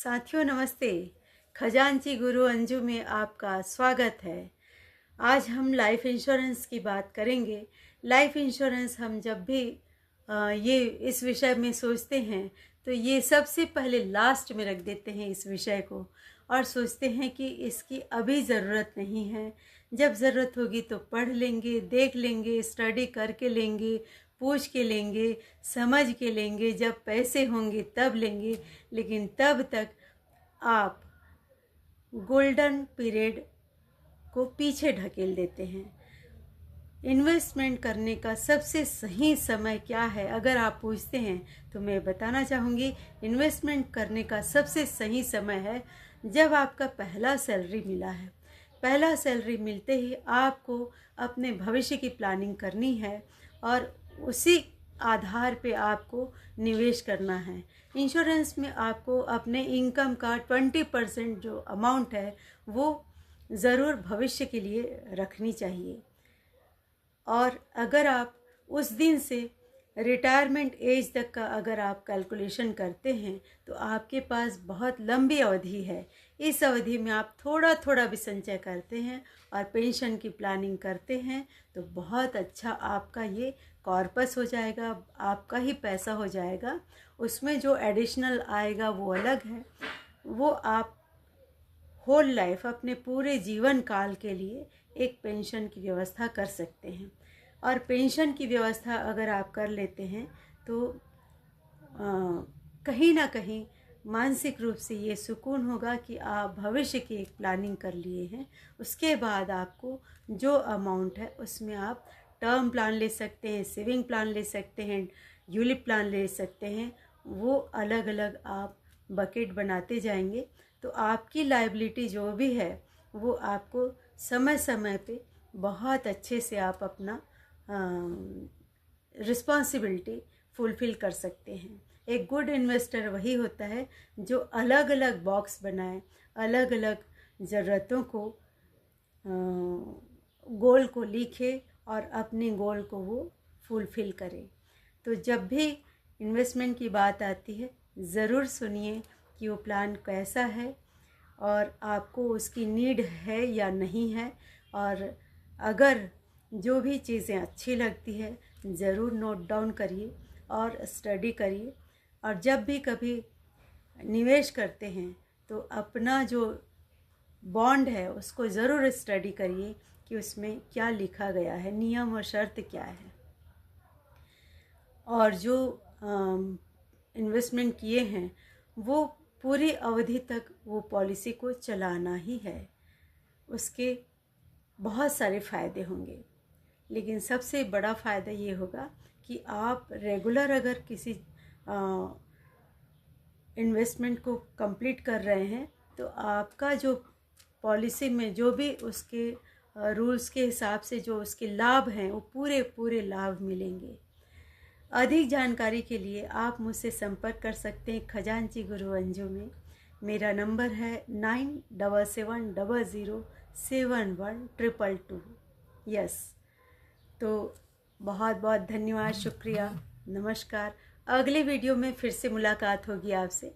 साथियों नमस्ते। खजांची गुरु अंजू में आपका स्वागत है। आज हम लाइफ इंश्योरेंस की बात करेंगे। लाइफ इंश्योरेंस हम जब भी ये इस विषय में सोचते हैं तो ये सबसे पहले लास्ट में रख देते हैं इस विषय को, और सोचते हैं कि इसकी अभी ज़रूरत नहीं है। जब ज़रूरत होगी तो पढ़ लेंगे, देख लेंगे, स्टडी करके लेंगे, पूछ के लेंगे, समझ के लेंगे, जब पैसे होंगे तब लेंगे। लेकिन तब तक आप गोल्डन पीरियड को पीछे ढकेल देते हैं। इन्वेस्टमेंट करने का सबसे सही समय क्या है अगर आप पूछते हैं तो मैं बताना चाहूँगी, इन्वेस्टमेंट करने का सबसे सही समय है जब आपका पहला सैलरी मिला है। पहला सैलरी मिलते ही आपको अपने भविष्य की प्लानिंग करनी है और उसी आधार पे आपको निवेश करना है। इंश्योरेंस में आपको अपने इनकम का 20% जो अमाउंट है वो ज़रूर भविष्य के लिए रखनी चाहिए। और अगर आप उस दिन से रिटायरमेंट एज तक का अगर आप कैलकुलेशन करते हैं तो आपके पास बहुत लंबी अवधि है। इस अवधि में आप थोड़ा थोड़ा भी संचय करते हैं और पेंशन की प्लानिंग करते हैं तो बहुत अच्छा आपका ये कॉर्पस हो जाएगा, आपका ही पैसा हो जाएगा। उसमें जो एडिशनल आएगा वो अलग है, वो आप होल लाइफ अपने पूरे जीवन काल के लिए एक पेंशन की व्यवस्था कर सकते हैं। और पेंशन की व्यवस्था अगर आप कर लेते हैं तो कहीं ना कहीं मानसिक रूप से ये सुकून होगा कि आप भविष्य की एक प्लानिंग कर लिए हैं। उसके बाद आपको जो अमाउंट है उसमें आप टर्म प्लान ले सकते हैं, सेविंग प्लान ले सकते हैं, यूलिप प्लान ले सकते हैं। वो अलग अलग आप बकेट बनाते जाएंगे तो आपकी लायबिलिटी जो भी है वो आपको समय समय पे बहुत अच्छे से आप अपना रिस्पॉन्सिबिलिटी फुलफ़िल कर सकते हैं। एक गुड इन्वेस्टर वही होता है जो अलग अलग बॉक्स बनाए, अलग अलग ज़रूरतों को गोल को लिखे और अपने गोल को वो फुलफ़िल करे। तो जब भी इन्वेस्टमेंट की बात आती है ज़रूर सुनिए कि वो प्लान कैसा है और आपको उसकी नीड है या नहीं है। और अगर जो भी चीज़ें अच्छी लगती है ज़रूर नोट डाउन करिए और स्टडी करिए। और जब भी कभी निवेश करते हैं तो अपना जो बॉन्ड है उसको ज़रूर स्टडी करिए कि उसमें क्या लिखा गया है, नियम और शर्त क्या है। और जो इन्वेस्टमेंट किए हैं वो पूरी अवधि तक वो पॉलिसी को चलाना ही है। उसके बहुत सारे फ़ायदे होंगे, लेकिन सबसे बड़ा फ़ायदा ये होगा कि आप रेगुलर अगर किसी इन्वेस्टमेंट को कंप्लीट कर रहे हैं तो आपका जो पॉलिसी में जो भी उसके रूल्स के हिसाब से जो उसके लाभ हैं वो पूरे पूरे लाभ मिलेंगे। अधिक जानकारी के लिए आप मुझसे संपर्क कर सकते हैं खजांची गुरु अंजू में। मेरा नंबर है 9770071222। यस। तो बहुत बहुत धन्यवाद, शुक्रिया, नमस्कार। अगले वीडियो में फिर से मुलाकात होगी आपसे।